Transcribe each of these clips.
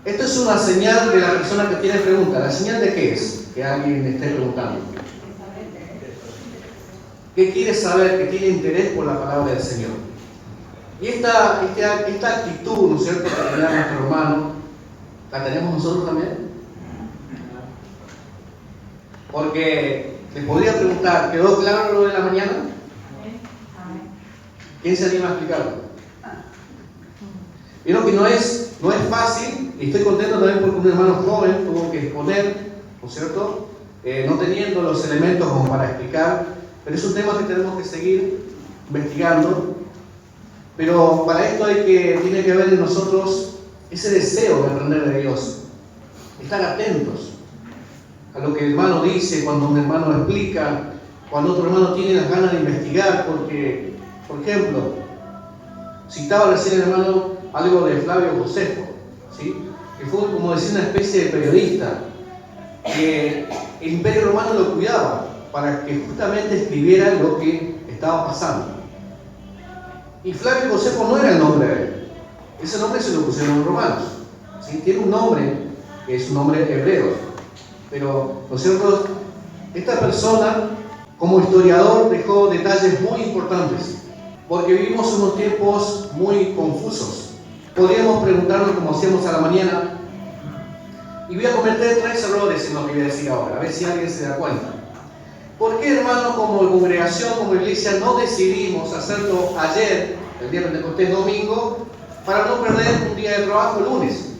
Esto es una señal de la persona que tiene pregunta. ¿La señal de qué es? Que alguien esté preguntando. ¿Qué quiere saber? Que tiene interés por la palabra del Señor. Y esta actitud, ¿no es cierto?, que tenía nuestro hermano, ¿la tenemos nosotros también? Porque les podría preguntar, ¿quedó claro lo de la mañana? ¿Quién se anima a explicarlo? Vieron que no es fácil, y estoy contento también porque un hermano joven tuvo que exponer, ¿no es cierto?, no teniendo los elementos como para explicar, pero es un tema que tenemos que seguir investigando. Pero para esto tiene que haber en nosotros ese deseo de aprender de Dios, estar atentos a lo que el hermano dice, cuando un hermano explica, cuando otro hermano tiene las ganas de investigar, porque, por ejemplo, citaba recién el hermano algo de Flavio Josefo, ¿sí?, que fue, como decía, una especie de periodista, que el Imperio Romano lo cuidaba para que justamente escribiera lo que estaba pasando. Y Flavio Josefo no era el nombre de él, ese nombre se lo pusieron los romanos, ¿sí? Tiene un nombre que es un nombre hebreo, pero, ¿no es cierto?, esta persona como historiador dejó detalles muy importantes, porque vivimos unos tiempos muy confusos. Podríamos preguntarnos, como hacíamos a la mañana, y voy a cometer 3 errores en lo que voy a decir ahora, a ver si alguien se da cuenta. ¿Por qué, hermano, como congregación, como iglesia, no decidimos hacerlo ayer, el día de Pentecostés, domingo, para no perder un día de trabajo el lunes?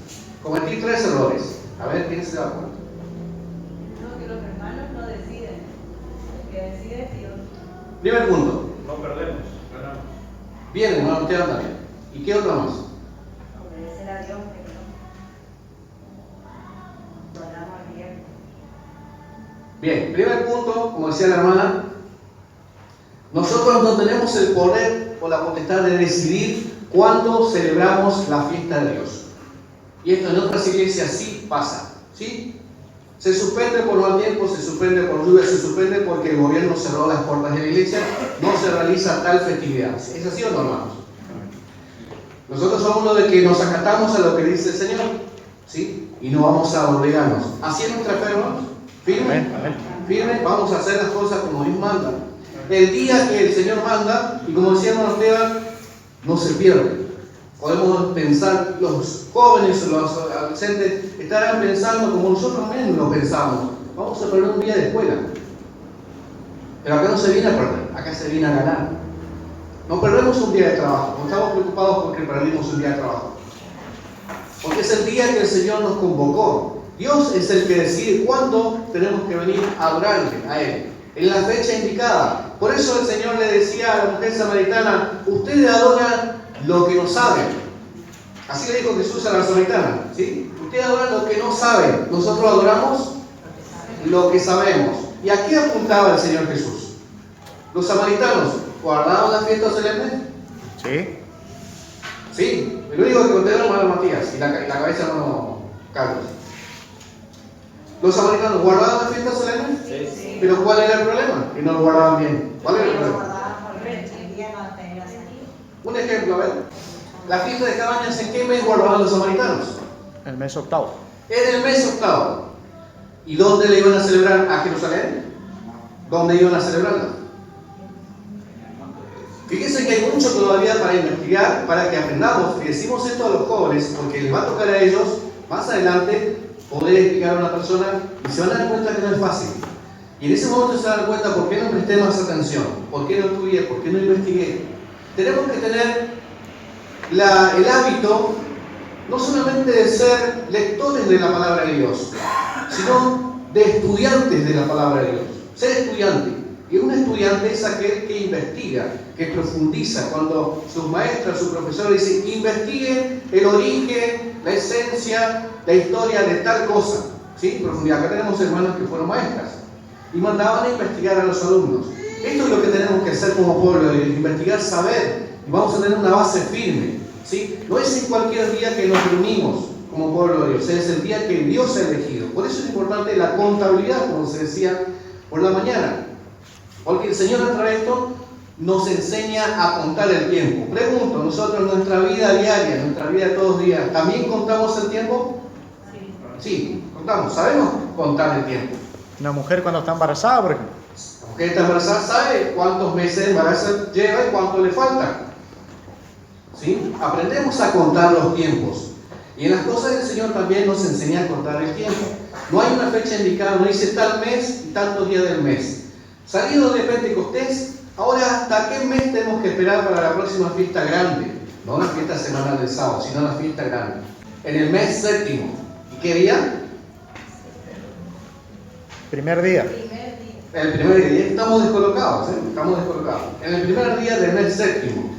Cometí 3 errores. A ver, ¿quién se da cuenta? No, que los hermanos no deciden. El que decide es Dios. Primer punto. No perdemos, ganamos. Bien, hermano, usted anda bien. ¿Y qué otra más? Obedecer a Dios, pero no. Guardamos al viernes. Bien, primer punto, como decía la hermana, nosotros no tenemos el poder o la potestad de decidir cuándo celebramos la fiesta de Dios. Y esto en otras iglesias sí pasa, ¿sí? Se suspende por mal tiempo, se suspende por lluvia, se suspende porque el gobierno cerró las puertas de la iglesia, no se realiza tal festividad. ¿Es así o no, hermanos? Nosotros somos los de que nos acatamos a lo que dice el Señor, ¿sí? Y no vamos a obligarnos. Así es nuestra fe, hermanos. Firme, firme, vamos a hacer las cosas como Dios manda. El día que el Señor manda, y como decía hermano Esteban, no se pierde. Podemos pensar, los jóvenes o los adolescentes estarán pensando como nosotros mismos lo pensamos. Vamos a perder un día de escuela. Pero acá no se viene a perder, acá se viene a ganar. No perdemos un día de trabajo, no estamos preocupados porque perdimos un día de trabajo. Porque es el día que el Señor nos convocó. Dios es el que decide cuándo tenemos que venir a adorarle a Él, en la fecha indicada. Por eso el Señor le decía a la mujer samaritana, ustedes adoran lo que no saben. Así le dijo Jesús a la samaritana, ¿sí? Ustedes adoran lo que no saben, nosotros adoramos lo que sabemos. ¿Y a qué apuntaba el Señor Jesús? Los samaritanos, ¿guardaban la fiesta solemne? Sí. Sí, el único que conté era el hermano Matías y la cabeza no Carlos. ¿Los samaritanos guardaban la fiesta solemne? Sí. ¿Pero cuál era el problema? Que no lo guardaban bien. ¿Cuál era el Lo problema? guardaban por ver, el día no tenía sentido. Un ejemplo, a ver. La fiesta de cabañas, ¿en qué mes guardaban los samaritanos? El mes octavo. En el mes octavo. ¿Y dónde le iban a celebrar? ¿A Jerusalén? ¿Dónde iban a celebrarla? Fíjense que hay mucho todavía para investigar, para que aprendamos, y decimos esto a los jóvenes, porque les va a tocar a ellos, más adelante, poder explicar a una persona, y se van a dar cuenta que no es fácil. Y en ese momento se dan cuenta por qué no presté más atención, por qué no estudié, por qué no investigué. Tenemos que tener el hábito, no solamente de ser lectores de la palabra de Dios, sino de estudiantes de la palabra de Dios. Ser estudiante. Y un estudiante es aquel que investiga, que profundiza. Cuando sus maestras, sus profesores dicen, investiguen el origen, la esencia, la historia de tal cosa. ¿Sí? Profundidad. Acá tenemos hermanas que fueron maestras y mandaban a investigar a los alumnos. Esto es lo que tenemos que hacer como pueblo, investigar, saber, y vamos a tener una base firme. ¿Sí? No es en cualquier día que nos reunimos como pueblo de Dios, es el día que Dios ha elegido. Por eso es importante la contabilidad, como se decía por la mañana. Porque el Señor a través de esto nos enseña a contar el tiempo. Pregunto, nosotros en nuestra vida diaria, en nuestra vida de todos los días, ¿también contamos el tiempo? Sí, contamos, sabemos contar el tiempo. Una mujer cuando está embarazada, por ejemplo. La mujer que está embarazada sabe cuántos meses de embarazo lleva y cuánto le falta. ¿Sí? Aprendemos a contar los tiempos. Y en las cosas del Señor también nos enseña a contar el tiempo. No hay una fecha indicada, no dice tal mes y tantos días del mes. Salido de Pentecostés, ahora hasta qué mes tenemos que esperar para la próxima fiesta grande. No la fiesta semanal del sábado, sino la fiesta grande. En el mes séptimo. ¿Y qué día? Primer día. Primer día. El primer día. Estamos descolocados, ¿eh? Estamos descolocados. En el primer día del mes séptimo.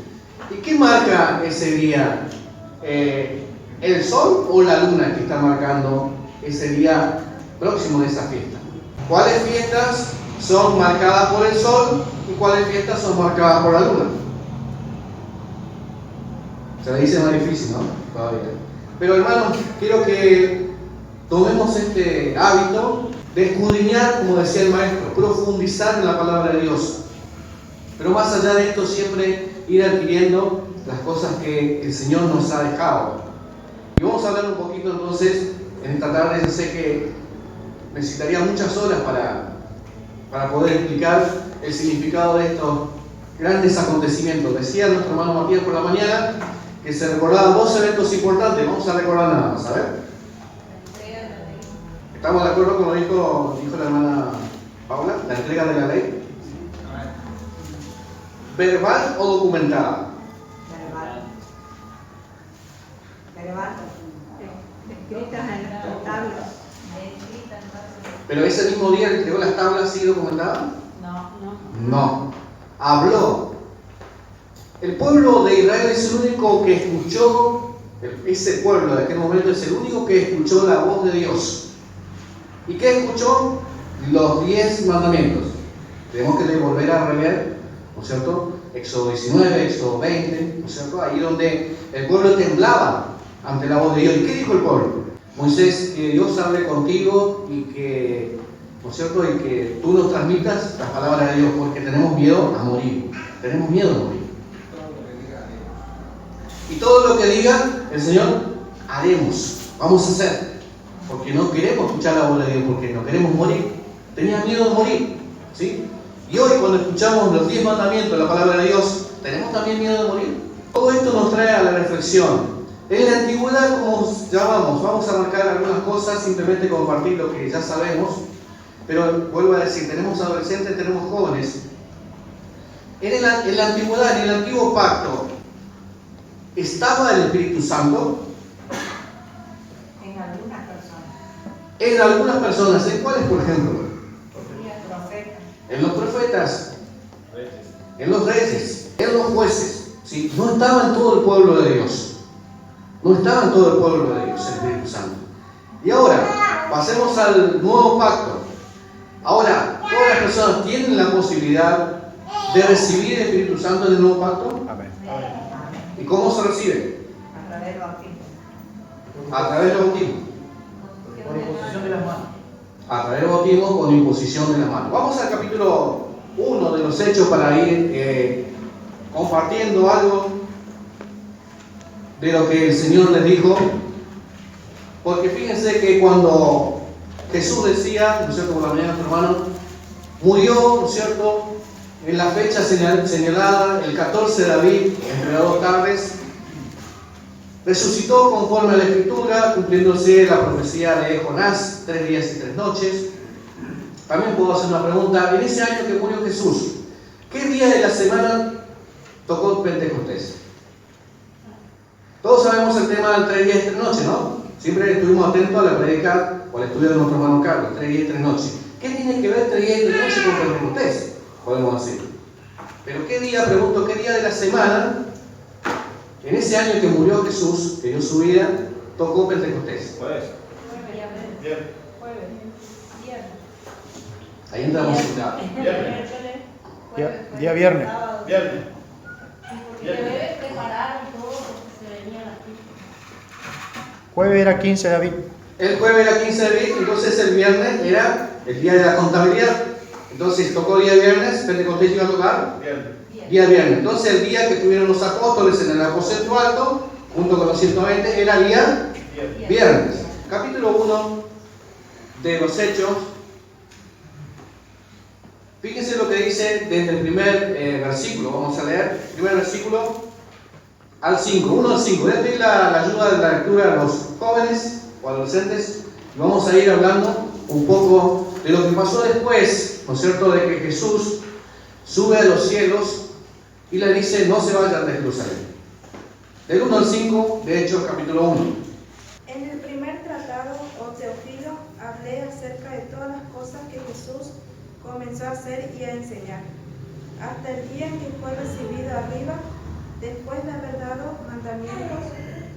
¿Y qué marca ese día? ¿El sol o la luna que está marcando ese día próximo de esa fiesta? ¿Cuáles fiestas son marcadas por el sol y cuáles fiestas son marcadas por la luna? Se le dice más difícil, ¿no? Todavía. Pero hermanos, quiero que tomemos este hábito de escudriñar, como decía el maestro, profundizar en la palabra de Dios. Pero más allá de esto, siempre ir adquiriendo las cosas que el Señor nos ha dejado. Y vamos a hablar un poquito entonces, en esta tarde. Yo sé que necesitaría muchas horas para poder explicar el significado de estos grandes acontecimientos. Decía nuestro hermano Matías por la mañana que se recordaban dos eventos importantes. Vamos a recordar nada más, a ver. ¿Estamos de acuerdo con lo que dijo la hermana Paula? La entrega de la ley. ¿Verbal o documentada? Verbal. Escritas en las tablas. ¿Pero ese mismo día que entregó las tablas sí documentadas? No. Habló. El pueblo de Israel es el único que escuchó, ese pueblo de aquel momento es el único que escuchó la voz de Dios. ¿Y qué escuchó? Los 10 mandamientos. Tenemos que volver a releer, ¿no es cierto? Éxodo 19, Éxodo 20, ¿no es cierto? Ahí donde el pueblo temblaba ante la voz de Dios. ¿Y qué dijo el pueblo? Moisés, que Dios hable contigo y que, ¿no es cierto? Y que tú nos transmitas las palabras de Dios, porque tenemos miedo a morir. Tenemos miedo a morir. Y todo lo que diga el Señor, haremos, vamos a hacer. Porque no queremos escuchar la voz de Dios, porque no queremos morir. Tenía miedo de morir, ¿sí? Y hoy cuando escuchamos los 10 mandamientos, la palabra de Dios, ¿tenemos también miedo de morir? Todo esto nos trae a la reflexión. En la antigüedad, como llamamos, vamos a marcar algunas cosas, simplemente compartir lo que ya sabemos. Pero vuelvo a decir, tenemos adolescentes, tenemos jóvenes. En la antigüedad, en el antiguo pacto, ¿estaba el Espíritu Santo? En algunas personas. En algunas personas. ¿En cuáles, por ejemplo? Profetas. En los profetas, en los reyes, en los jueces. ¿Sí? No estaba en todo el pueblo de Dios. No estaba en todo el pueblo de Dios el Espíritu Santo. Y ahora, pasemos al nuevo pacto. Ahora, ¿todas las personas tienen la posibilidad de recibir el Espíritu Santo en el nuevo pacto? Amén. ¿Y cómo se recibe? A través del bautismo. A través del bautismo. Por imposición de las manos. A través del bautismo con imposición de la mano. Vamos al capítulo 1 de los Hechos para ir compartiendo algo de lo que el Señor les dijo. Porque fíjense que cuando Jesús decía, ¿no es cierto?, por la mañana, nuestro hermano, murió, ¿no es cierto?, en la fecha señalada, el 14 de abril, entre las 2 tardes, resucitó conforme a la Escritura, cumpliéndose la profecía de Jonás, 3 días y 3 noches. También puedo hacer una pregunta. En ese año que murió Jesús, ¿qué día de la semana tocó Pentecostés? Todos sabemos el tema del 3 días y 3 noches, ¿no? Siempre estuvimos atentos a la predica o al estudio de nuestro hermano Carlos, 3 días y 3 noches. ¿Qué tiene que ver 3 días y 3 noches con Pentecostés? Podemos decir. Pero ¿qué día, pregunto, qué día de la semana, en ese año que murió Jesús, que dio su vida, tocó Pentecostés? Jueves. Viernes. Viernes. Ahí entramos en la... Día viernes. Viernes. Porque debe preparar todo porque se venía la fiesta. Jueves era 15 de abril. El jueves era 15 de abril, entonces el viernes era el día de la contabilidad. Entonces tocó día viernes, Pentecostés iba a tocar Viernes. día viernes. Entonces el día que estuvieron los apóstoles en el aposento alto, junto con los 120, era día Viernes. viernes. capítulo 1 de los Hechos, fíjense lo que dice desde el primer versículo. Vamos a leer el primer versículo al 5, 1 al 5. Voy a pedir la ayuda de la lectura a los jóvenes o adolescentes y vamos a ir hablando un poco de lo que pasó después, ¿no es cierto?, de que Jesús sube a los cielos y le dice: no se vayan de Jerusalén. Del 1 al 5 de Hechos, capítulo 1. En el primer tratado, oh Teófilo, hablé acerca de todas las cosas que Jesús comenzó a hacer y a enseñar, hasta el día en que fue recibido arriba, después de haber dado mandamientos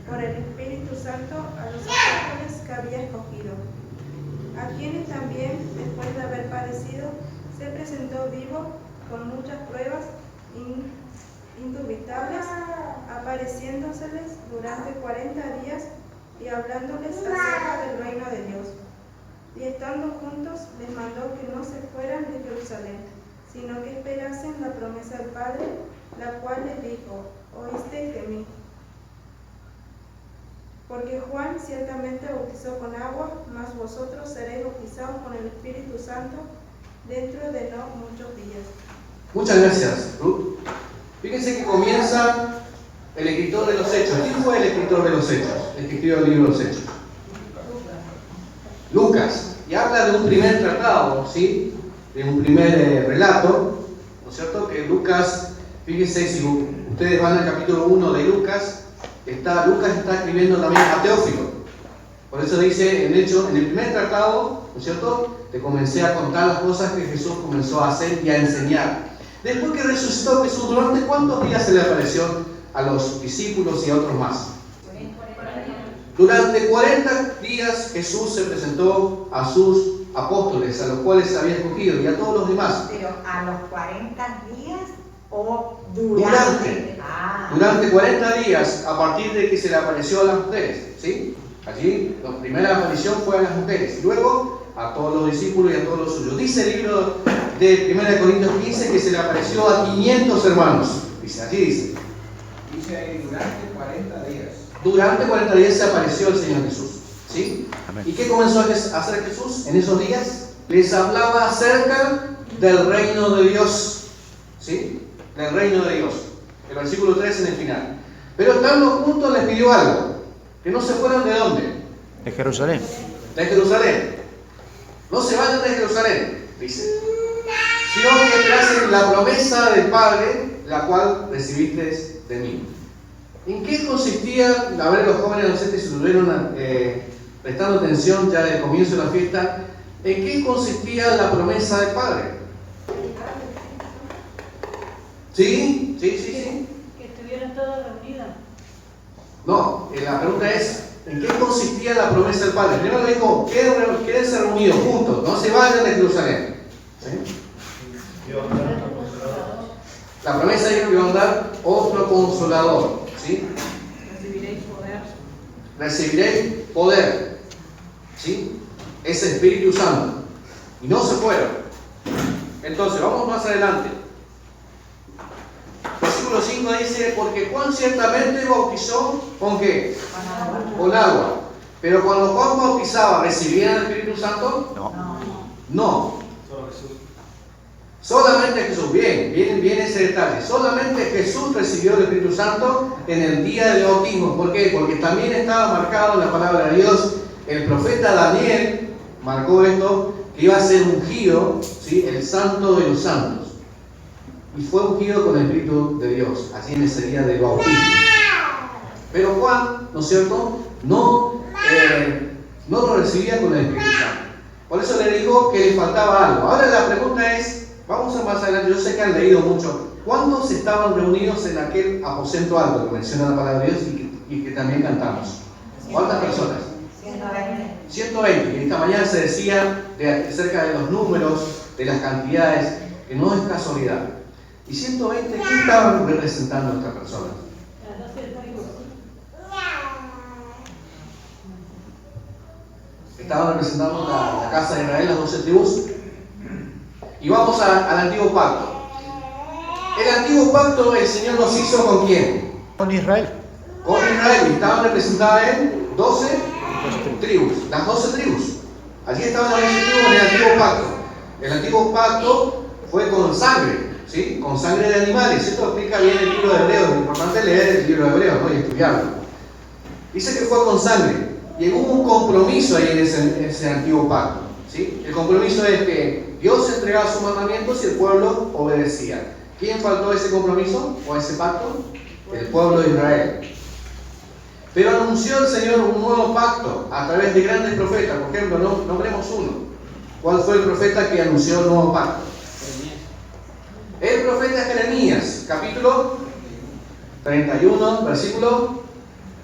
por el Espíritu Santo a los apóstoles que había escogido, a quienes también, después de haber padecido, se presentó vivo con muchas pruebas indubitables, apareciéndoseles durante 40 días y hablándoles acerca del reino de Dios. Y estando juntos, les mandó que no se fueran de Jerusalén, sino que esperasen la promesa del Padre, la cual les dijo: oísteis de mí. Porque Juan ciertamente bautizó con agua, mas vosotros seréis bautizados con el Espíritu Santo dentro de no muchos días. Muchas gracias, Ruth. Fíjense que comienza el escritor de los Hechos. ¿Quién fue el escritor de los Hechos? El que escribió el libro de los Hechos. Lucas. Y habla de un primer tratado, ¿sí? De un primer relato, ¿no es cierto? Que Lucas, fíjense, si ustedes van al capítulo 1 de Lucas está escribiendo también a Teófilo. Por eso dice, en el primer tratado, ¿no es cierto?, te comencé a contar las cosas que Jesús comenzó a hacer y a enseñar. Después que resucitó Jesús, ¿durante cuántos días se le apareció a los discípulos y a otros más? Durante 40 días Jesús se presentó a sus apóstoles, a los cuales se había escogido, y a todos los demás. Pero a los 40 días o durante. Durante 40 días, a partir de que se le apareció a las mujeres, ¿sí? Allí la primera aparición fue a las mujeres, y luego a todos los discípulos y a todos los suyos. Dice el libro de 1 Corintios 15 que se le apareció a 500 hermanos. Dice, allí dice. Dice ahí, durante 40 días. Durante 40 días se apareció el Señor Jesús, ¿sí? Amén. ¿Y qué comenzó a hacer Jesús en esos días? Les hablaba acerca del reino de Dios, ¿sí? Del reino de Dios. El versículo 3 en el final. Pero estando juntos les pidió algo, que no se fueran de ¿dónde? De Jerusalén. De Jerusalén. No se vayan de Jerusalén, dice, sino que esperasen la promesa del Padre, la cual recibiste de mí. ¿En qué consistía? A ver, los jóvenes adolescentes, si estuvieron prestando atención ya del comienzo de la fiesta, ¿en qué consistía la promesa del Padre? ¿Sí? Que estuvieran todos reunidos. No, la pregunta es, ¿en qué consistía la promesa del Padre? Primero le dijo, quédense reunidos juntos, no se vayan de Jerusalén. ¿Sí? La promesa es que iba a dar otro consolador, ¿sí? Recibiréis poder. Recibiréis poder, ¿sí? Ese Espíritu Santo. Y no se fueron. Entonces, vamos más adelante. Versículo 5 dice, porque Juan ciertamente bautizó, ¿con qué? Con agua. Pero cuando Juan bautizaba, ¿recibían el Espíritu Santo? No. Solamente Jesús. Bien ese detalle. Solamente Jesús recibió el Espíritu Santo en el día del bautismo. ¿Por qué? Porque también estaba marcado en la palabra de Dios. El profeta Daniel marcó esto, que iba a ser ungido, ¿sí?, el santo de los santos. Y fue ungido con el Espíritu de Dios, así en ese día del bautismo. Pero Juan, ¿no es cierto?, no lo recibía con el Espíritu Santo. Por eso le dijo que le faltaba algo. Ahora la pregunta es, vamos a más adelante, yo sé que han leído mucho. ¿Cuántos estaban reunidos en aquel aposento alto que menciona la palabra de Dios y que también cantamos? ¿Cuántas personas? 120. Y esta mañana se decía acerca de los números, de las cantidades, que no es casualidad. Y 120, ¿qué estaban representando estas personas? Las 12 tribus. Estaban representando la casa de Israel, las 12 tribus. Y vamos al antiguo pacto. El antiguo pacto el Señor los hizo ¿con quién? Con Israel. Con Israel. Y estaban representadas en 12 tribus, las 12 tribus. Allí estaban las 12 tribus en el antiguo pacto. El antiguo pacto fue con sangre, ¿sí? Con sangre de animales. Esto explica bien el libro de Hebreos. Es importante leer el libro de Hebreos, ¿no? Y estudiarlo. Dice que fue con sangre. Y hubo un compromiso ahí en ese antiguo pacto, ¿sí? El compromiso es que Dios entregaba sus mandamientos y el pueblo obedecía. ¿Quién faltó a ese compromiso o a ese pacto? El pueblo de Israel. Pero anunció el Señor un nuevo pacto a través de grandes profetas. Por ejemplo, nombremos uno. ¿Cuál fue el profeta que anunció el nuevo pacto? El profeta Jeremías, capítulo 31, versículo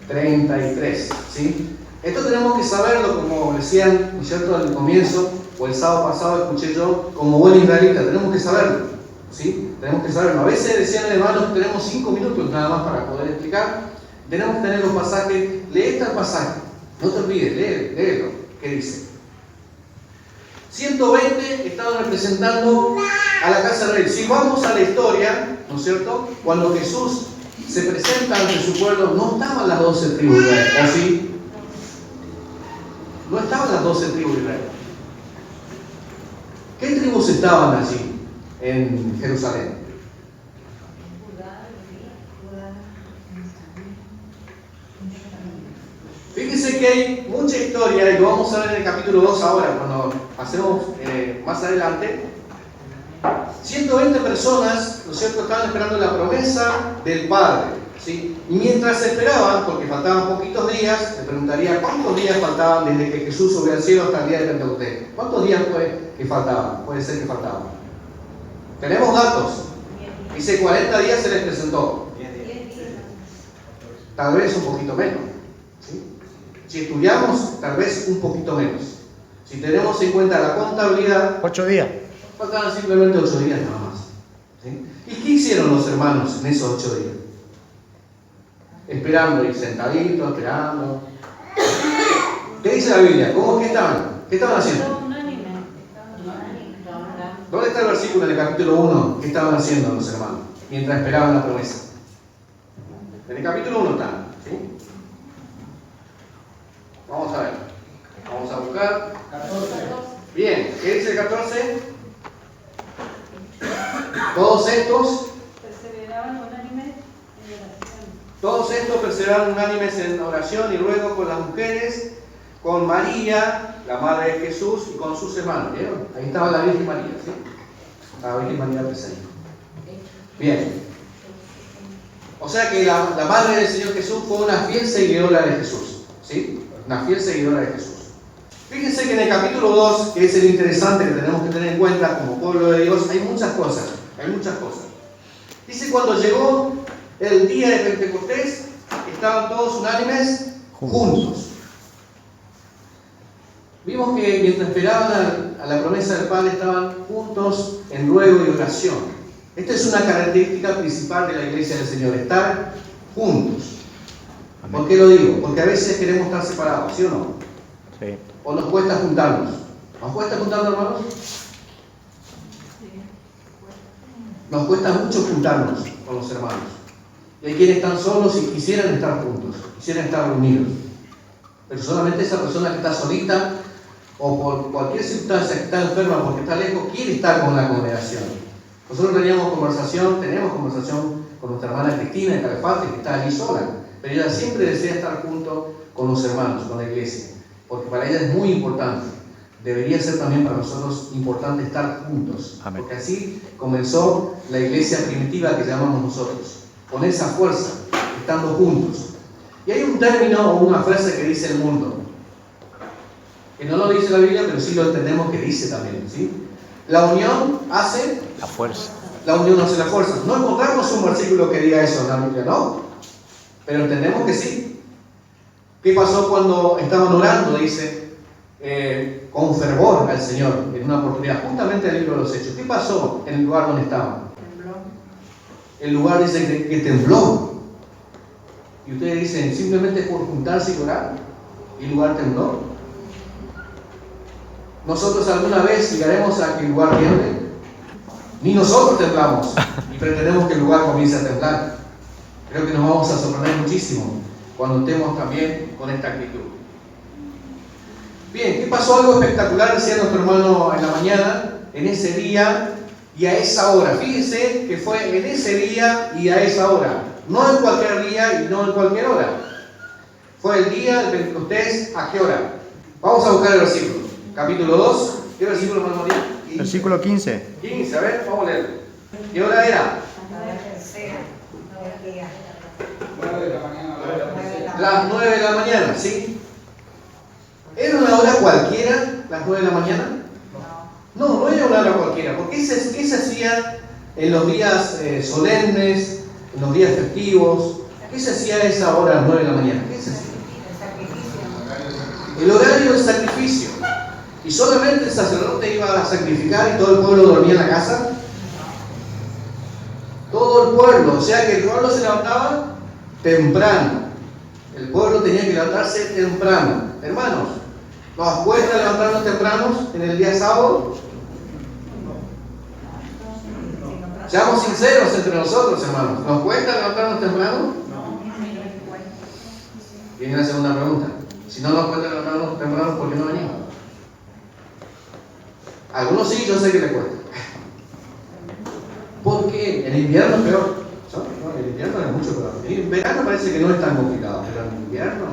33. ¿Sí? Esto tenemos que saberlo, como decían, ¿no es cierto?, al comienzo, o el sábado pasado escuché yo, como buen israelita, tenemos que saberlo. ¿Sí? Tenemos que saberlo. A veces decían hermanos que tenemos 5 minutos nada más para poder explicar. Tenemos que tener los pasajes. Lee tal pasaje. No te olvides, léelo. ¿Qué dice? 120 estaban representando a la casa del rey. Si vamos a la historia, ¿no es cierto? Cuando Jesús se presenta ante su pueblo, no estaban las 12 tribus de Israel, ¿o sí? No estaban las 12 tribus de Israel. ¿Qué tribus estaban allí en Jerusalén? Fíjense que hay mucha historia, y lo vamos a ver en el capítulo 2 ahora, cuando pasemos más adelante. 120 personas, ¿no es cierto?, estaban esperando la promesa del Padre, ¿sí? Y mientras esperaban, porque faltaban poquitos días, le preguntaría cuántos días faltaban desde que Jesús subió al cielo hasta el día de Pentecostés. ¿Cuántos días fue que faltaban? Puede ser que faltaban. Tenemos datos. Dice 40 días se les presentó. Tal vez un poquito menos. ¿Sí? Si estudiamos, tal vez un poquito menos. Si tenemos en cuenta la contabilidad, 8 días. faltaban simplemente 8 días nada más. ¿Sí? ¿Y qué hicieron los hermanos en esos 8 días? Esperando, y sentaditos, esperando. ¿Qué dice la Biblia? ¿Cómo? ¿Qué estaban? ¿Qué estaban haciendo? ¿Dónde está el versículo en el capítulo 1? ¿Qué estaban haciendo los hermanos mientras esperaban la promesa? En el capítulo 1 están. ¿Sí? Vamos a ver. Vamos a buscar. 14. Bien, ¿qué dice el 14? Todos estos Perseveraban unánimes en oración. Todos estos perseveraron unánimes en oración y ruego con las mujeres, con María, la madre de Jesús, y con sus hermanos. ¿Vieron? Ahí estaba la Virgen María, ¿sí? La Virgen María presente. Bien. O sea que la madre del Señor Jesús fue una fiel seguidora de Jesús, ¿sí? Una fiel seguidora de Jesús. Fíjense que en el capítulo 2, que es el interesante que tenemos que tener en cuenta como pueblo de Dios, hay muchas cosas. Dice, cuando llegó el día de Pentecostés, estaban todos unánimes juntos. Vimos que mientras esperaban a la promesa del Padre, estaban juntos en ruego y oración. Esta es una característica principal de la iglesia del Señor, estar juntos. ¿Por qué lo digo? Porque a veces queremos estar separados, ¿sí o no? Sí. ¿O nos cuesta juntarnos? ¿Nos cuesta juntarnos, hermanos? Nos cuesta mucho juntarnos con los hermanos. Y hay quienes están solos y quisieran estar juntos, quisieran estar reunidos. Pero solamente esa persona que está solita o por cualquier circunstancia que está enferma porque está lejos, quiere estar con la congregación. Nosotros tenemos conversación con nuestra hermana Cristina de Calafate, que está allí sola, pero ella siempre desea estar junto con los hermanos, con la iglesia, porque para ella es muy importante. Debería ser también para nosotros importante estar juntos. Amén. Porque así comenzó la iglesia primitiva que llamamos nosotros, con esa fuerza, estando juntos. Y hay un término o una frase que dice el mundo, que no lo dice la Biblia, pero sí lo entendemos que dice también, ¿sí? La unión hace la fuerza. La unión hace la fuerza. No encontramos un versículo que diga eso en la Biblia, no. Pero entendemos que sí. ¿Qué pasó cuando estaban orando? Dice, con fervor al Señor en una oportunidad, justamente en el libro de los Hechos. ¿Qué pasó en el lugar donde estaban? Tembló. El lugar dice que tembló. Y ustedes dicen, simplemente por juntarse y orar, y el lugar tembló. ¿Nosotros alguna vez llegaremos a que el lugar tiemble? Ni nosotros temblamos y pretendemos que el lugar comience a temblar. Creo que nos vamos a sorprender muchísimo cuando estemos también con esta actitud. Bien, ¿qué pasó? Algo espectacular, decía nuestro hermano en la mañana, en ese día y a esa hora. Fíjense que fue en ese día y a esa hora. No en cualquier día y no en cualquier hora. Fue el día de Pentecostés, ¿a qué hora? Vamos a buscar el versículo. Capítulo 2. ¿Qué versículo, hermano María? Versículo 15. 15, a ver, vamos a leer. ¿Qué hora era? La tercera del día. 9 de la mañana, a la hora tercera. Las 9 de la mañana, ¿sí? ¿Era una hora cualquiera, las 9 de la mañana? No, no era una hora cualquiera, porque ¿qué se hacía en los días solemnes, en los días festivos? ¿Qué se hacía a esa hora, a las 9 de la mañana? ¿Qué se hacía? El horario del sacrificio. ¿Y solamente el sacerdote iba a sacrificar y todo el pueblo dormía en la casa? Todo el pueblo, o sea que el pueblo se levantaba temprano. El pueblo tenía que levantarse temprano. Hermanos, ¿nos cuesta levantarnos tempranos en el día sábado? Seamos sinceros entre nosotros, hermanos. ¿Nos cuesta levantarnos temprano? Viene la segunda pregunta. Si no nos cuesta levantarnos temprano, ¿por qué no venimos? Algunos sí, yo sé que les cuesta. Porque en invierno es peor. No, en invierno es mucho peor. En verano parece que no es tan complicado, pero en invierno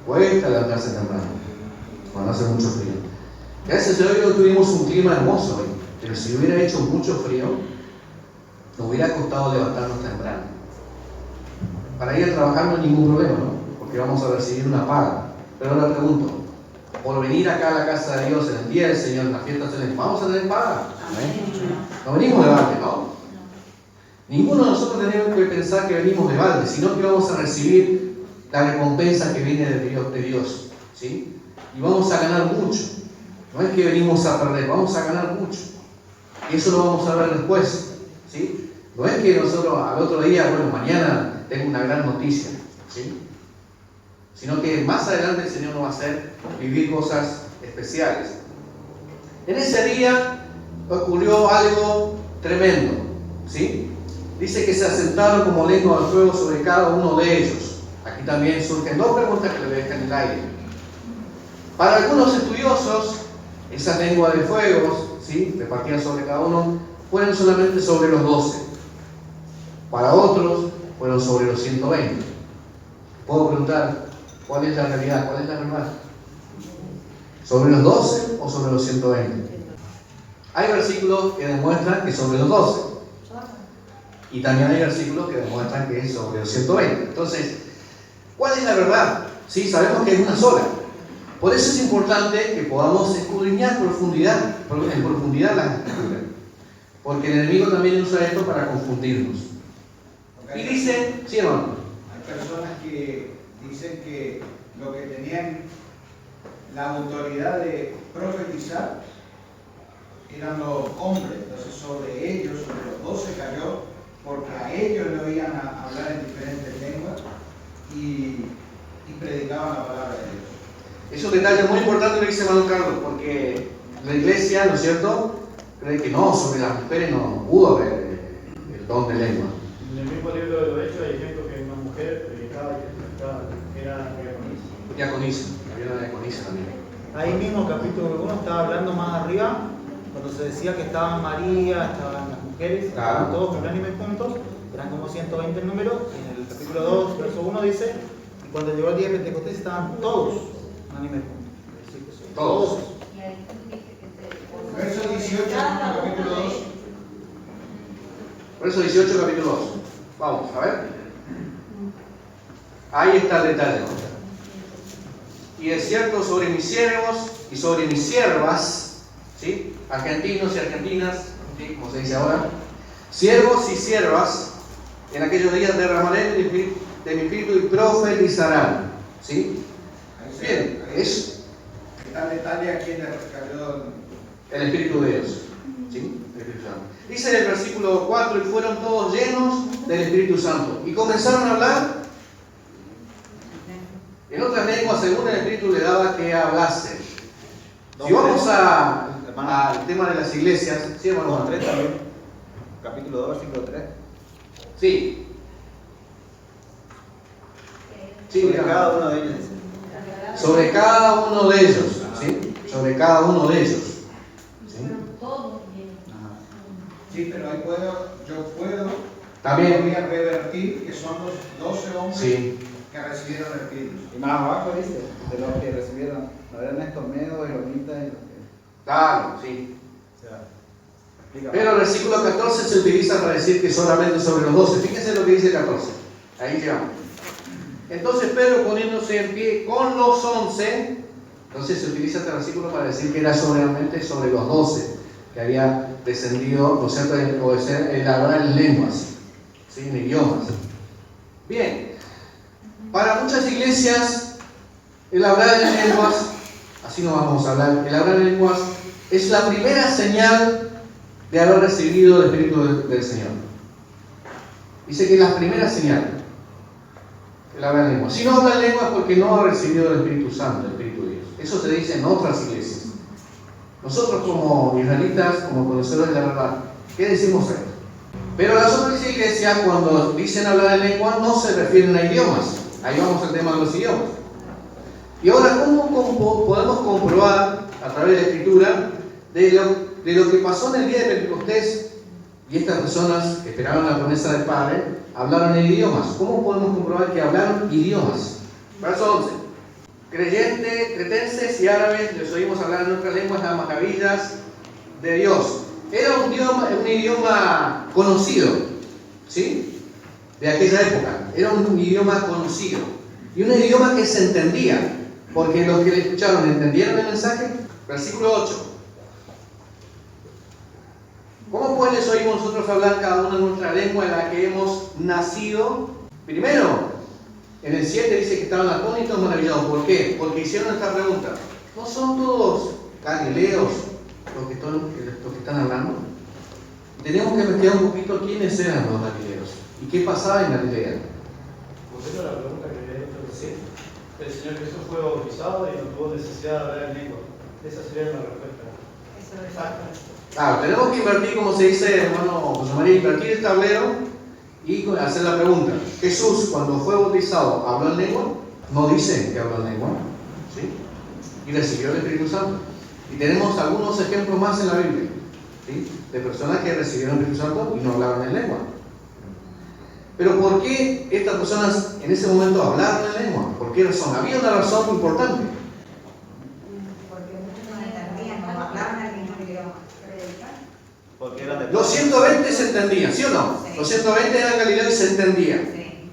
cuesta levantarse temprano, cuando hace mucho frío. Gracias a Dios hoy tuvimos un clima hermoso hoy, pero si hubiera hecho mucho frío, nos hubiera costado levantarnos temprano. Para ir a trabajar no hay ningún problema, ¿no? Porque vamos a recibir una paga. Pero ahora pregunto, por venir acá a la casa de Dios en el día del Señor, en la fiesta solemne, ¿vamos a tener paga? No venimos de balde, ¿no? Ninguno de nosotros tenemos que pensar que venimos de balde, sino que vamos a recibir la recompensa que viene de Dios, ¿sí? Y vamos a ganar mucho. No es que venimos a perder, vamos a ganar mucho. Y eso lo vamos a ver después, ¿sí? No es que nosotros al otro día, bueno, mañana tengo una gran noticia, ¿sí? Sino que más adelante el Señor nos va a hacer vivir cosas especiales. En ese día ocurrió algo tremendo, ¿sí? Dice que se asentaron como lengua de fuego sobre cada uno de ellos. Aquí también surgen dos preguntas que le dejan en el aire. Para algunos estudiosos, esas lenguas de fuego, ¿sí?, repartidas sobre cada uno, fueron solamente sobre los 12. Para otros, fueron sobre los 120. Puedo preguntar, ¿cuál es la realidad? ¿Cuál es la verdad? ¿Sobre los 12 o sobre los 120? Hay versículos que demuestran que sobre los 12. Y también hay versículos que demuestran que es sobre los 120. Entonces, ¿cuál es la verdad? Sí, sabemos que es una sola. Por eso es importante que podamos escudriñar en profundidad las escrituras. Porque el enemigo también usa esto para confundirnos. Y dice, sí, hermano. Hay personas que dicen que lo que tenían la autoridad de profetizar eran los hombres. Entonces sobre ellos, sobre los 12 cayó, porque a ellos le oían hablar en diferentes lenguas y predicaban la palabra de Dios. Es un detalle muy importante lo que dice hermano Carlos, porque la iglesia, ¿no es cierto?, cree que no, sobre las mujeres no pudo haber el don de lengua. En el mismo libro de los Hechos hay ejemplo que una mujer predicaba y era diaconisa. Diaconisa, había una diaconisa también. Ahí mismo, capítulo 1, estaba hablando más arriba, cuando se decía que estaban María, estaban las mujeres, estaban todos unánime juntos, eran como 120 el número. En el capítulo 2, verso 1 dice, y cuando llegó el día de Pentecostés estaban todos unánime juntos. Todos. Verso 18, capítulo 2. Verso 18, capítulo 2. Vamos, a ver. Ahí está el detalle. Y es cierto sobre mis siervos y sobre mis siervas, ¿sí?, argentinos y argentinas, ¿sí?, como se dice ahora, siervos y siervas, en aquellos días derramaré de mi espíritu y profetizarán, ¿sí? Bien, es Está el detalle aquí en el Espíritu de Dios, ¿sí? El Espíritu Santo. Dice en el versículo 4, y fueron todos llenos del Espíritu Santo y comenzaron a hablar en otras lenguas según el Espíritu le daba que hablasen. Si vamos al tema de las iglesias, ¿sí, hermano? 3 también, capítulo 2, versículo 3. Sí. Sí, Sobre cada uno de ellos dice. sobre cada uno de ellos, ¿sí? sobre cada uno de ellos. ¿Sí? Todos bien. Sí, pero ahí yo puedo También. voy a revertir que son los 12 hombres Sí. que recibieron espíritus. Y más abajo dice, de los que recibieron, no eran estos medos, elomitas y los que... Claro, sí. O sea, explica Pero el más. versículo 14 se utiliza para decir que solamente sobre los 12. Fíjense lo que dice el 14. Ahí llegamos. Entonces Pedro, poniéndose en pie con los 11, entonces se utiliza este versículo para decir que era solamente sobre los 12 que había descendido, ¿no es cierto?, el hablar en lenguas, ¿sí?, en idiomas. Bien, para muchas iglesias el hablar en lenguas, así no vamos a hablar, el hablar en lenguas es la primera señal de haber recibido el Espíritu del Señor. Dice que es la primera señal, el hablar en lenguas. Si no habla en lenguas es porque no ha recibido el Espíritu Santo, el Espíritu de Dios. Eso se dice en otras iglesias. Nosotros como israelitas, como conocedores de la verdad, ¿qué decimos a esto? Pero las otras iglesias, cuando dicen hablar en lenguas, no se refieren a idiomas. Ahí vamos al tema de los idiomas. Y ahora, ¿cómo podemos comprobar a través de la Escritura de lo que pasó en el día de Pentecostés y estas personas que esperaban la promesa del Padre hablaron en idiomas? ¿Cómo podemos comprobar que hablaron idiomas? Verso 11. Cretenses y árabes les oímos hablar en nuestras lenguas las maravillas de Dios. Era un idioma conocido, ¿sí?, de aquella época. Era un idioma conocido y un idioma que se entendía, porque los que le escucharon entendieron el mensaje. Versículo 8. ¿Cómo pues les oímos nosotros hablar cada uno en nuestra lengua en la que hemos nacido? Primero, en el 7 dice que estaban atónitos, maravillados. ¿Por qué? Porque hicieron esta pregunta. ¿No son todos galileos los que están hablando? Tenemos que investigar un poquito quiénes eran los galileos y qué pasaba en Galilea. Volviendo a la pregunta que había hecho recién, el Señor Jesús fue bautizado y no tuvo necesidad de hablar en lengua. Esa sería la respuesta. Eso es exacto. Claro, tenemos que invertir, como se dice, hermano José María, invertir el tablero y hacer la pregunta. Jesús, cuando fue bautizado, ¿habló en lengua? No dice que habló en lengua, ¿sí? Y recibió el Espíritu Santo. Y tenemos algunos ejemplos más en la Biblia, ¿sí?, de personas que recibieron el Espíritu Santo y no hablaban en lengua. Pero ¿por qué estas personas en ese momento hablaron en lengua? ¿Por qué razón? Había una razón importante. Porque muchos no entendían, no hablaban el mismo idioma. Porque eran de Los 120 se entendían, ¿sí o no? Sí. Los 120 eran Galileo y se entendían. Sí.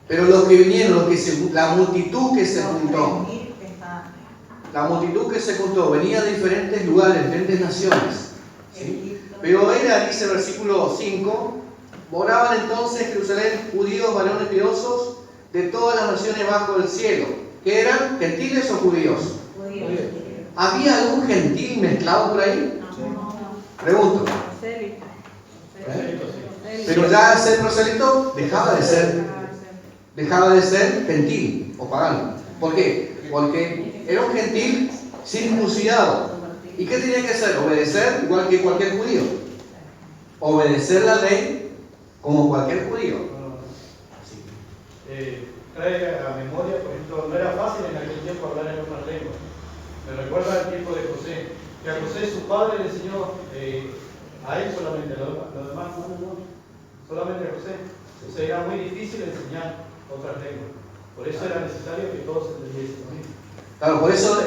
Pero los que vinieron, la multitud que se juntó, 3.000 que estaban. la multitud que se juntó venía de diferentes lugares, diferentes naciones, ¿sí? Pero era, dice el versículo 5, moraban entonces en Jerusalén judíos, varones piadosos de todas las naciones bajo el cielo, que eran gentiles o judíos. Judíos. ¿Había algún gentil mezclado por ahí? Pregunto. Prosélito. Pero ya ser prosélito dejaba de ser gentil o pagano. ¿Por qué? Porque era un gentil circuncidado. ¿Y qué tenía que hacer? Obedecer igual que cualquier judío. Obedecer la ley como cualquier judío. Trae a memoria, por ejemplo, no era fácil en aquel tiempo hablar en otras lenguas. Me recuerda el tiempo de José, que a José su padre le enseñó a él solamente, a los demás no, solamente a José. Entonces era muy difícil enseñar otras lenguas. Por eso era necesario que todos entendiesen lo mismo. Claro, por eso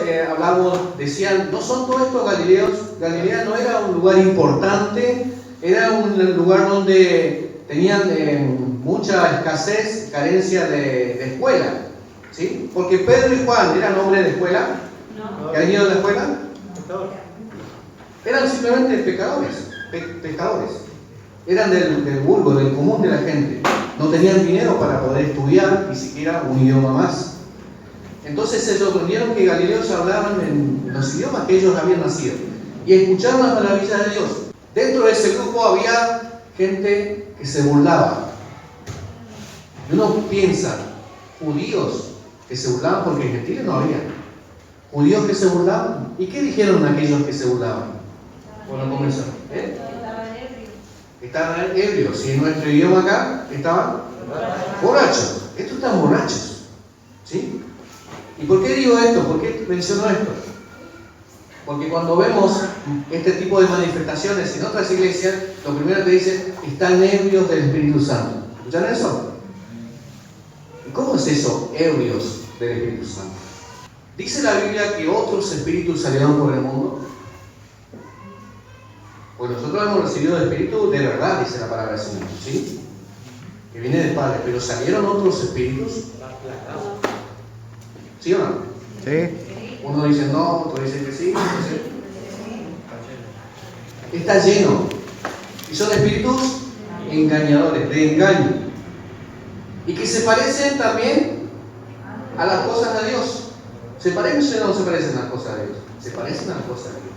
decían, no son todos estos galileos. Galilea no era un lugar importante, era un lugar donde tenían mucha escasez, carencia de escuela, ¿sí? Porque Pedro y Juan eran hombres de escuela, No. que habían ido a la escuela, eran simplemente pecadores, pescadores. Eran del vulgo, del común de la gente. No tenían dinero para poder estudiar ni siquiera un idioma más. Entonces se sorprendieron que galileos hablaban en los idiomas que ellos habían nacido y escucharon las maravillas de Dios. Dentro de ese grupo había gente que se burlaba. Y uno piensa, judíos que se burlaban porque gentiles no había. Judíos que se burlaban. ¿Y qué dijeron aquellos que se burlaban? Bueno, comenzaron. Estaban ebrios. Y en nuestro idioma acá estaban borrachos. Estos están borrachos. ¿Sí? ¿Y por qué digo esto? ¿Por qué menciono esto? Porque cuando vemos este tipo de manifestaciones en otras iglesias, lo primero que dicen, están ebrios del Espíritu Santo. ¿Escuchan eso? ¿Y cómo es eso, ebrios del Espíritu Santo? ¿Dice la Biblia que otros espíritus salieron por el mundo? Pues nosotros hemos recibido el Espíritu de verdad, dice la palabra del Señor, ¿sí? Que viene del Padre, pero ¿salieron otros espíritus? ¿Sí o no? Sí. Uno dice no, otro dice que sí. Está lleno. Y son espíritus engañadores, de engaño. Y que se parecen también a las cosas de Dios. ¿Se parecen o no se parecen a las cosas de Dios? Se parecen a las cosas de Dios.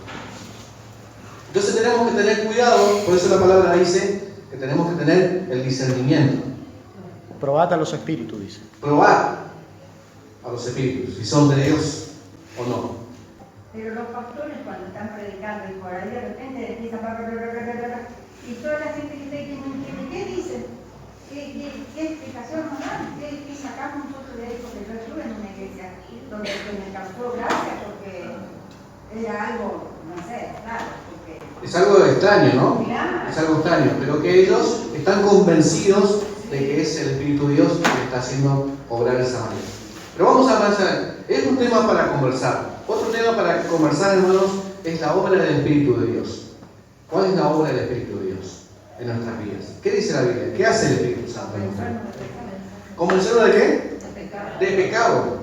Entonces tenemos que tener cuidado, por eso la palabra dice que tenemos que tener el discernimiento. Probad a los espíritus, dice. Probar a los espíritus, si son de Dios o no. Pero los pastores cuando están predicando y por ahí de repente empiezan y toda la gente que está ahí que no entiende, ¿qué dicen? ¿Qué explicación nos dan? ¿Qué sacamos nosotros de ahí? Porque yo estuve en una iglesia donde me causó gracia porque era algo, no sé, raro. Es algo extraño, ¿no? Claro. Es algo extraño, pero que ellos están convencidos de que es el Espíritu de Dios que está haciendo obrar de esa manera. Pero vamos a avanzar. Es un tema para conversar. Otro tema para conversar, hermanos, es la obra del Espíritu de Dios. ¿Cuál es la obra del Espíritu de Dios en nuestras vidas? ¿Qué dice la Biblia? ¿Qué hace el Espíritu Santo en nuestras vidas? ¿Convencerlo de qué? De pecado.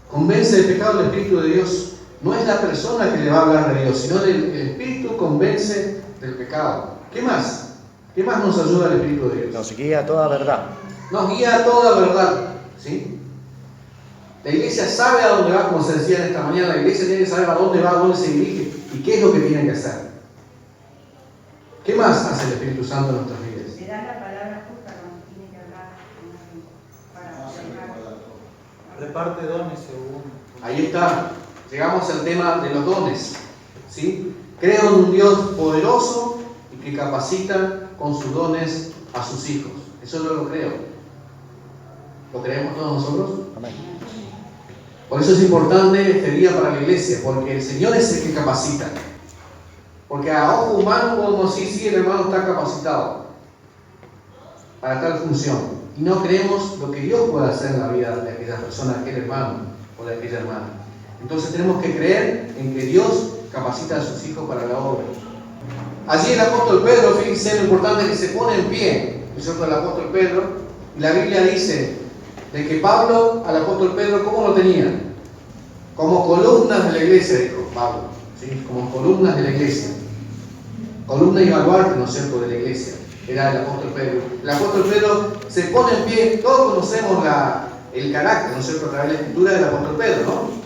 Convence de pecado el Espíritu de Dios. No es la persona que le va a hablar de Dios, sino el Espíritu convence del pecado. ¿Qué más? ¿Qué más nos ayuda el Espíritu de Dios? Nos guía a toda verdad. Nos guía a toda verdad. ¿Sí? La iglesia sabe a dónde va, como se decía en esta mañana. La iglesia tiene que saber a dónde va, a dónde se dirige y qué es lo que tiene que hacer. ¿Qué más hace el Espíritu Santo en nuestras vidas? Le da la palabra justa cuando tiene que hablar para Reparte dones según. Ahí está. Llegamos al tema de los dones. ¿Sí? Creo en un Dios poderoso y que capacita con sus dones a sus hijos. Eso yo lo creo. ¿Lo creemos todos nosotros? Amén. Por eso es importante este día para la iglesia, porque el Señor es el que capacita. Porque a ojo humano podemos decir, sí, el hermano está capacitado para tal función. Y no creemos lo que Dios puede hacer en la vida de aquella persona, de aquel hermano o de aquella hermana. Entonces tenemos que creer en que Dios capacita a sus hijos para la obra. Allí el apóstol Pedro, fíjense lo importante que se pone en pie, ¿no es cierto? El apóstol Pedro, y la Biblia dice de que Pablo, al apóstol Pedro, ¿cómo lo tenía? Como columnas de la iglesia, dijo Pablo, ¿sí? Como columnas de la iglesia. Columna y baluarte, ¿no es cierto?, de la iglesia. Era el apóstol Pedro. El apóstol Pedro se pone en pie, todos conocemos el carácter, ¿no es cierto?, a través de la escritura del apóstol Pedro, ¿no?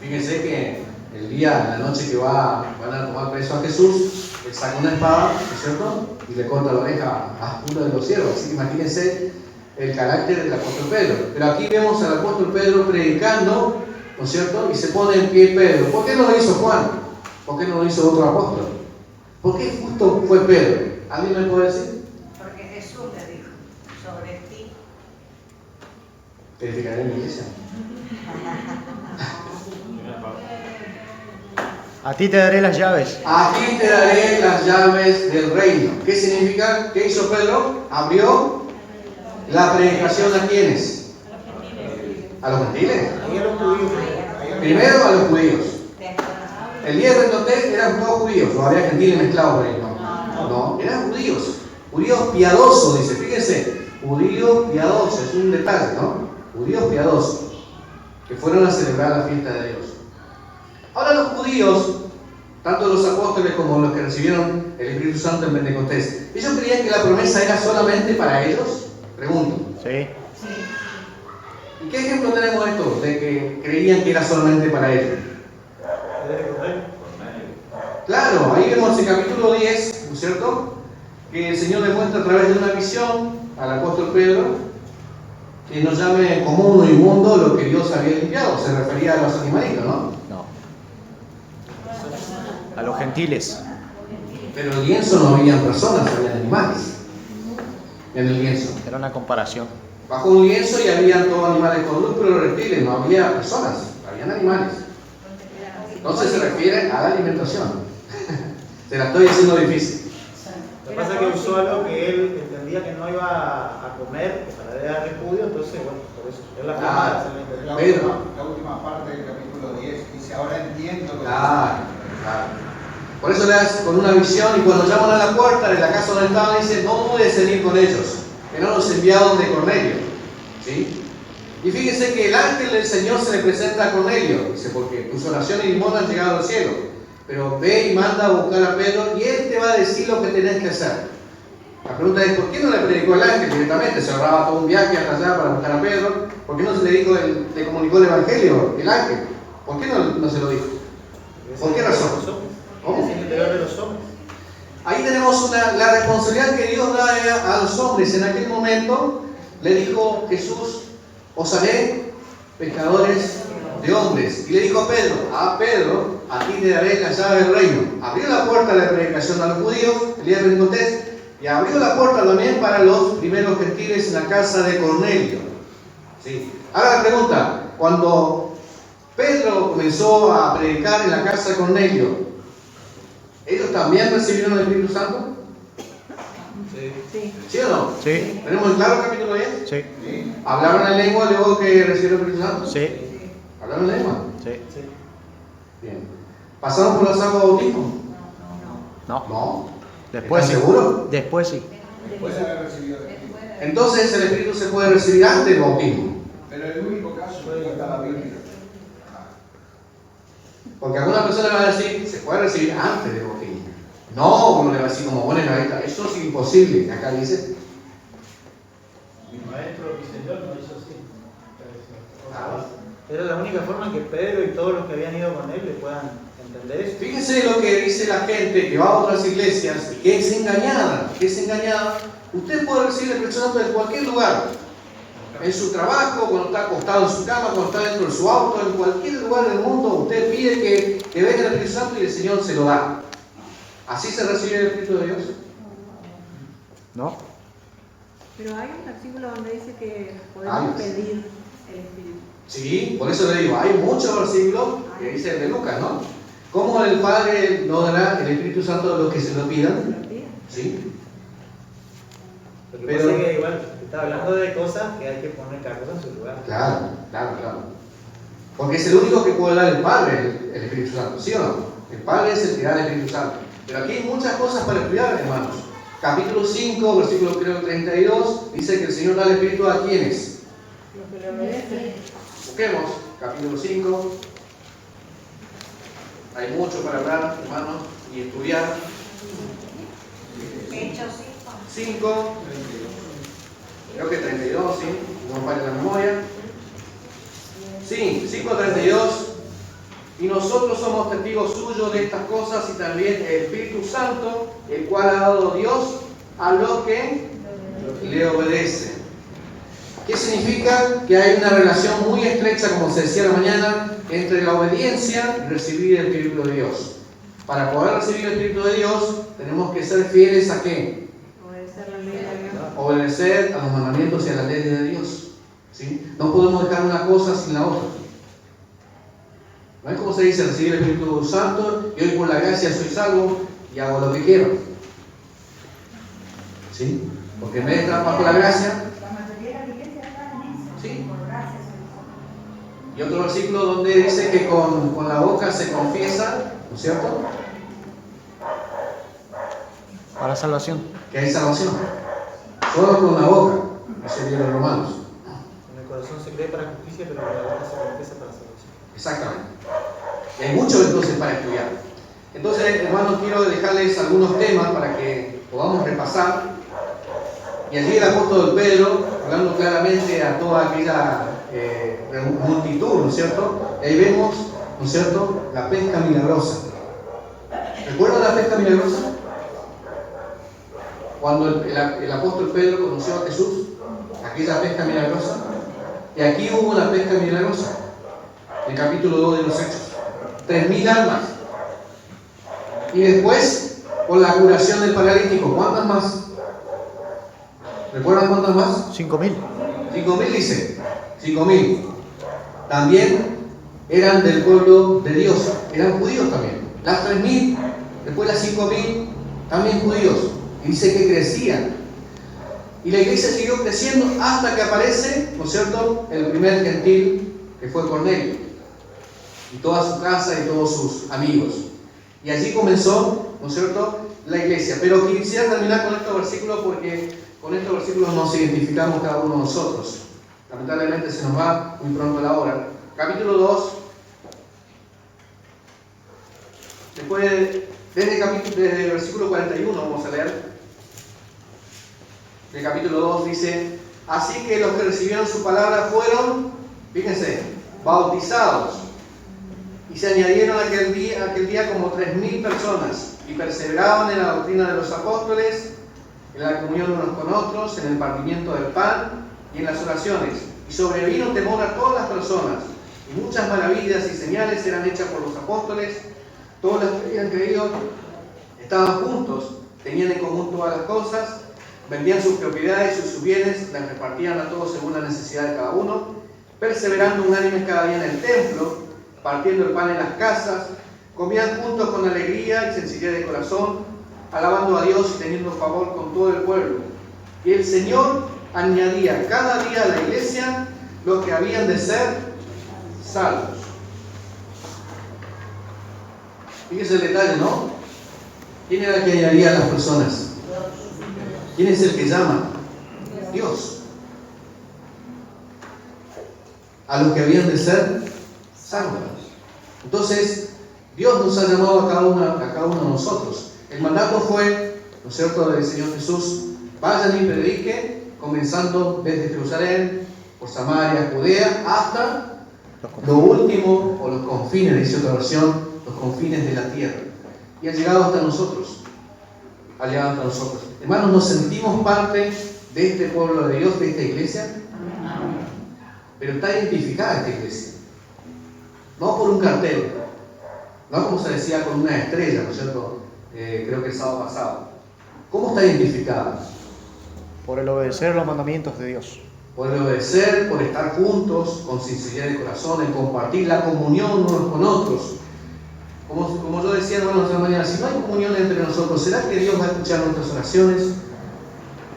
Fíjense que el día, en la noche que van a tomar preso a Jesús, él saca una espada, ¿no es cierto?, y le corta la oreja a uno de los siervos. Así que imagínense el carácter del apóstol Pedro. Pero aquí vemos al apóstol Pedro predicando, ¿no es cierto?, y se pone en pie Pedro. ¿Por qué no lo hizo Juan? ¿Por qué no lo hizo otro apóstol? ¿Por qué justo fue Pedro? ¿Alguien me puede decir? porque Jesús le dijo, sobre ti. Edificaré mi iglesia. A ti te daré las llaves. A ti te daré las llaves del reino. ¿Qué significa? ¿Qué hizo Pedro? Abrió la predicación a quiénes? A los gentiles. Primero a los judíos. El día de Pentecostés eran todos judíos, o había gentiles mezclados por ahí. No, eran judíos. Judíos piadosos, dice. Fíjense, judíos piadosos, es un detalle, ¿no? Judíos piadosos, que fueron a celebrar la fiesta de Dios. Ahora los judíos, tanto los apóstoles como los que recibieron el Espíritu Santo en Pentecostés, ¿ellos creían que la promesa era solamente para ellos? Pregunto. Sí. ¿Y qué ejemplo tenemos de esto? De que creían que era solamente para ellos. Claro, ahí vemos en el capítulo 10, ¿no es cierto?, que el Señor le muestra a través de una visión al apóstol Pedro que no llame común o inmundo lo que Dios había limpiado. Se refería a los animalitos, ¿no? No. A los gentiles. Pero en el lienzo no habían personas, habían animales. En el lienzo. Era una comparación. Bajo un lienzo y habían todos animales con luz, pero reptiles, no había personas, habían animales. Entonces se refiere a la alimentación. Se la estoy haciendo difícil. Lo que pasa es que usó algo que él entendía que no iba a comer, que para él era repudio, entonces, bueno, por eso. Es la forma de hacer la interpretación. La última parte del capítulo 10 dice, ahora entiendo lo que Claro. Por eso le das con una visión y cuando llaman a la puerta de la casa donde estaban, dice, no puedes ir con ellos, que no los enviaron de Cornelio. ¿Sí? Y fíjense que el ángel del Señor se le presenta a Cornelio, dice, porque tus oraciones y limosnas han llegado al cielo. Pero ve y manda a buscar a Pedro y él te va a decir lo que tenés que hacer. La pregunta es, ¿por qué no le predicó el ángel directamente? Se ahorraba todo un viaje hasta allá para buscar a Pedro. ¿Por qué no se le dijo, le comunicó el evangelio, el ángel? ¿Por qué no se lo dijo? ¿Por qué razón? ¿Cómo? Es el interior de los hombres. Ahí tenemos la responsabilidad que Dios da a los hombres. En aquel momento le dijo Jesús, os haré pescadores de hombres. Y le dijo a Pedro, a ti te daré la llave del reino. Abrió la puerta de la predicación a los judíos, el día de Pentecostés, y abrió la puerta también para los primeros gentiles en la casa de Cornelio. ¿Sí? Ahora la pregunta, cuando Pedro comenzó a predicar en la casa de Cornelio, ¿ellos también recibieron el Espíritu Santo? Sí. ¿Sí o no? Sí. ¿Tenemos en claro el capítulo 10? Sí. ¿Hablaron en lengua luego que recibieron el Espíritu Santo? Sí. ¿Hablaron en lengua? Sí. Bien. ¿Pasaron por las aguas de bautismo? No. No. Después sí. ¿Estás seguro? Después sí. después de haber recibido el Espíritu. Entonces el Espíritu se puede recibir antes del bautismo. Pero el único caso que está la Biblia. Porque algunas personas van a decir, se puede recibir antes del bautismo. No, uno le va a decir como buena ahorita, eso es imposible. Acá dice. Mi maestro, mi Señor, no hizo así. Era la única forma en que Pedro y todos los que habían ido con él le puedan entender eso. Fíjense lo que dice la gente que va a otras iglesias y que es engañada. Usted puede recibir el Espíritu Santo en cualquier lugar. En su trabajo, cuando está acostado en su cama, cuando está dentro de su auto, en cualquier lugar del mundo, usted pide que venga el Espíritu Santo y el Señor se lo da. ¿Así se recibe el Espíritu de Dios? No. Pero hay un versículo donde dice que podemos pedir el Espíritu. Sí, por eso le digo, hay muchos versículos que dice el de Lucas, ¿no? ¿Cómo el Padre no dará el Espíritu Santo a los que se lo pidan? Sí. Lo que pasa es que igual está hablando de cosas que hay que poner cada cosa en su lugar. Claro. Porque es el único que puede dar el Padre el Espíritu Santo, ¿sí o no? El Padre es el que da el Espíritu Santo. Pero aquí hay muchas cosas para estudiar, hermanos. Capítulo 5, versículo creo 32, dice que el Señor da el Espíritu a quienes. Los que le obedecen. Busquemos, capítulo 5. Hay mucho para hablar, hermanos, y estudiar. Hechos 5, creo que 32, sí, no me falla la memoria. Sí, 5:32. Y nosotros somos testigos suyos de estas cosas y también el Espíritu Santo, el cual ha dado Dios a los que le obedecen. ¿Qué significa? Que hay una relación muy estrecha, como se decía la mañana, entre la obediencia y recibir el Espíritu de Dios. Para poder recibir el Espíritu de Dios, tenemos que ser fieles a ¿qué? Obedecer la ley de Dios. Obedecer a los mandamientos y a las leyes de Dios. ¿Sí? No podemos dejar una cosa sin la otra. ¿No es como se dice recibir el Espíritu Santo y hoy por la gracia soy salvo y hago lo que quiero? ¿Sí? Porque en vez de estar bajo la gracia. La mayoría de la iglesia está en eso. Sí. Por gracia soy salvo. Y otro versículo donde dice que con la boca se confiesa, ¿no es cierto? Para salvación. Que hay salvación. Solo con la boca, dice bien los Romanos. En el corazón se cree para justicia, pero con la boca se confiesa para salvación. Exactamente. Y hay mucho entonces para estudiar. Entonces, hermanos, quiero dejarles algunos temas para que podamos repasar. Y allí el apóstol Pedro, hablando claramente a toda aquella multitud, ¿no es cierto? Y ahí vemos, ¿no es cierto?, la pesca milagrosa. ¿Recuerdan la pesca milagrosa? Cuando el apóstol Pedro conoció a Jesús, aquella pesca milagrosa. Y aquí hubo una pesca milagrosa. El capítulo 2 de los Hechos. 3.000 almas. Y después, con la curación del paralítico, ¿cuántas más? ¿Recuerdan cuántas más? 5.000. 5.000 dice. 5.000. También eran del pueblo de Dios, eran judíos también. Las 3.000, después las 5.000, también judíos. Y dice que crecían. Y la iglesia siguió creciendo hasta que aparece, ¿no es cierto?, el primer gentil, que fue Cornelio, y toda su casa y todos sus amigos. Y allí comenzó, ¿no es cierto?, la iglesia. Pero quisiera terminar con estos versículos porque con estos versículos nos identificamos cada uno de nosotros. Lamentablemente se nos va muy pronto la hora. Capítulo 2. Desde el versículo 41 vamos a leer. El capítulo 2 dice: así que los que recibieron su palabra fueron, fíjense, bautizados. Y se añadieron aquel día como 3.000 personas. Y perseveraban en la doctrina de los apóstoles, en la comunión unos con otros, en el partimiento del pan y en las oraciones. Y sobrevino temor a todas las personas. Y muchas maravillas y señales eran hechas por los apóstoles. Todos los que habían creído estaban juntos, tenían en común todas las cosas, vendían sus propiedades y sus bienes, las repartían a todos según la necesidad de cada uno, perseverando unánimes cada día en el templo, partiendo el pan en las casas, comían juntos con alegría y sencillez de corazón, alabando a Dios y teniendo favor con todo el pueblo. Y el Señor añadía cada día a la iglesia los que habían de ser salvos. Fíjese el detalle, ¿no? ¿Quién era el que añadía a las personas? ¿Quién es el que llama? Dios. A los que habían de ser salvos. Entonces, Dios nos ha llamado a cada uno de nosotros. El mandato fue, ¿no es cierto?, del Señor Jesús: vayan y prediquen, comenzando desde Jerusalén, por Samaria, Judea, hasta lo último, o los confines, dice otra versión, los confines de la tierra. Y ha llegado hasta nosotros. Ha llegado hasta nosotros. Hermanos, ¿nos sentimos parte de este pueblo de Dios, de esta iglesia? Pero está identificada esta iglesia. No por un cartel, no como se decía con una estrella, ¿no es cierto? Creo que el sábado pasado. ¿Cómo está identificada? Por el obedecer los mandamientos de Dios. Por el obedecer, por estar juntos, con sinceridad de corazón, en compartir la comunión unos con otros. Como yo decía, hermanos, de la mañana, si no hay comunión entre nosotros, ¿será que Dios va a escuchar nuestras oraciones?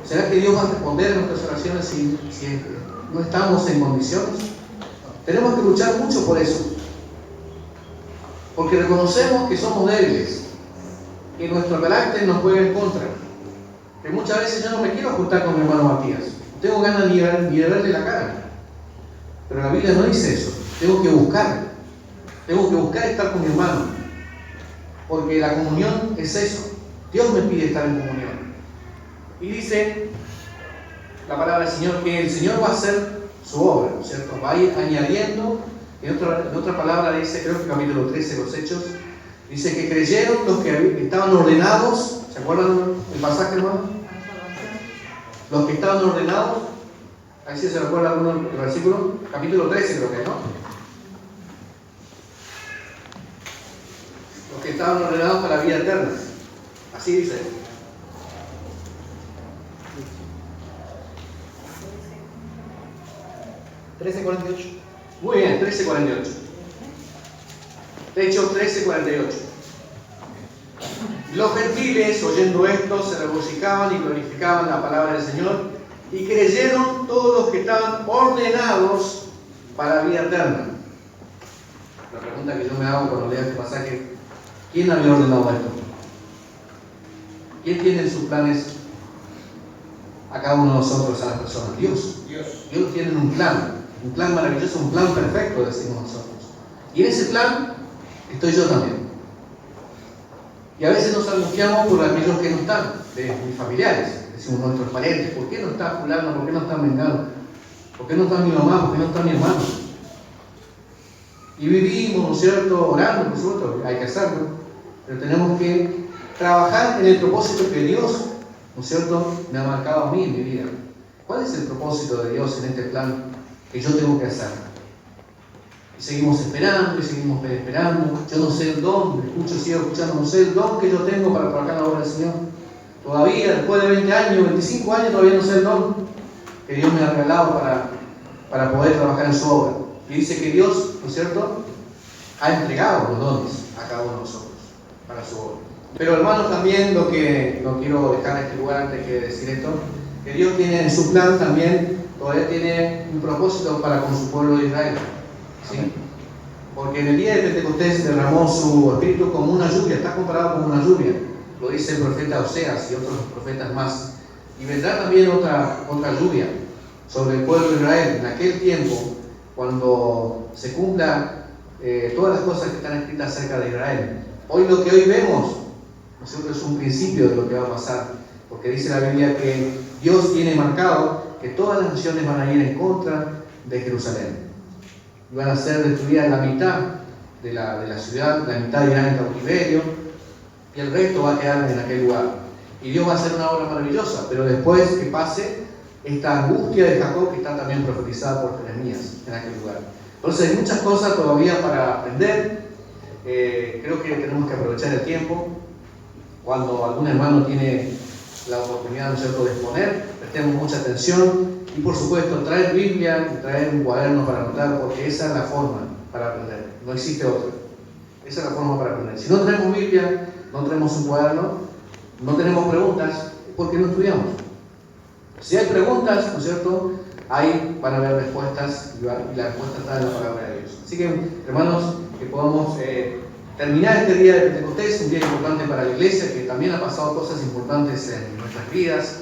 ¿Será que Dios va a responder a nuestras oraciones si no estamos en condiciones? Tenemos que luchar mucho por eso. Porque reconocemos que somos débiles, que nuestro carácter nos juega en contra. Que muchas veces yo no me quiero juntar con mi hermano Matías. No tengo ganas ni de verle la cara. Pero la Biblia no dice eso. Tengo que buscar. Tengo que buscar estar con mi hermano. Porque la comunión es eso. Dios me pide estar en comunión. Y dice la palabra del Señor que el Señor va a hacer su obra, ¿no es cierto? Va a ir añadiendo. En otra palabra dice, creo que capítulo 13 de los Hechos, dice que creyeron los que estaban ordenados. ¿Se acuerdan el pasaje, hermano? Los que estaban ordenados. Ahí sí se recuerda alguno el versículo. Capítulo 13 creo que, ¿no? Los que estaban ordenados para la vida eterna. Así dice. ¿13:48? Muy bien, 13:48. Hechos 13:48. Los gentiles, oyendo esto, se regocijaban y glorificaban la palabra del Señor, y creyeron todos los que estaban ordenados para la vida eterna. La pregunta que yo me hago cuando leo este pasaje: ¿quién había ordenado esto? ¿Quién tiene en sus planes a cada uno de nosotros, a las personas? Dios. Dios tiene un plan maravilloso, un plan perfecto, decimos nosotros. Y en ese plan estoy yo también. Y a veces nos angustiamos por aquellos que no están, de mis familiares, decimos nuestros parientes: ¿por qué no está fulano? ¿Por qué no está mengano? ¿Por qué no está mi mamá? ¿Por qué no está mi hermano? Y vivimos, ¿no es cierto?, orando, por supuesto, hay que hacerlo, pero tenemos que trabajar en el propósito que Dios, ¿no es cierto?, me ha marcado a mí en mi vida. ¿Cuál es el propósito de Dios en este plan que yo tengo que hacer? Y seguimos esperando, y seguimos esperando. Yo no sé el don, sigo escuchando, no sé el don que yo tengo para trabajar en la obra del Señor. Todavía, después de 20 años, 25 años, todavía no sé el don que Dios me ha regalado para poder trabajar en su obra. Y dice que Dios, ¿no es cierto?, ha entregado los dones a cada uno de nosotros para su obra. Pero hermanos, también lo que no quiero dejar en este lugar antes de decir esto, que Dios tiene en su plan también, todavía tiene un propósito para con su pueblo de Israel. ¿Sí? Porque en el día de Pentecostés derramó su espíritu como una lluvia, está comparado con una lluvia, lo dice el profeta Oseas y otros profetas más. Y vendrá también otra lluvia sobre el pueblo de Israel en aquel tiempo, cuando se cumplan todas las cosas que están escritas acerca de Israel. Hoy lo que hoy vemos, ¿no es cierto?, es un principio de lo que va a pasar, porque dice la Biblia que Dios tiene marcado que todas las naciones van a ir en contra de Jerusalén. Y van a ser destruidas la mitad de la ciudad, la mitad irá en cautiverio, y el resto va a quedar en aquel lugar. Y Dios va a hacer una obra maravillosa, pero después que pase esta angustia de Jacob, que está también profetizada por Jeremías en aquel lugar. Entonces hay muchas cosas todavía para aprender. Creo que tenemos que aprovechar el tiempo. Cuando algún hermano tiene la oportunidad, ¿no es cierto?, de exponer, prestemos mucha atención y por supuesto traer Biblia y traer un cuaderno para anotar, porque esa es la forma para aprender, no existe otra. Esa es la forma para aprender. Si no traemos Biblia, no traemos un cuaderno, no tenemos preguntas, porque no estudiamos. Si hay preguntas, ¿no es cierto?, ahí van a haber respuestas y la respuesta está en la palabra de Dios. Así que, hermanos, que podamos terminar este día de Pentecostés, un día importante para la iglesia, que también ha pasado cosas importantes en nuestras vidas.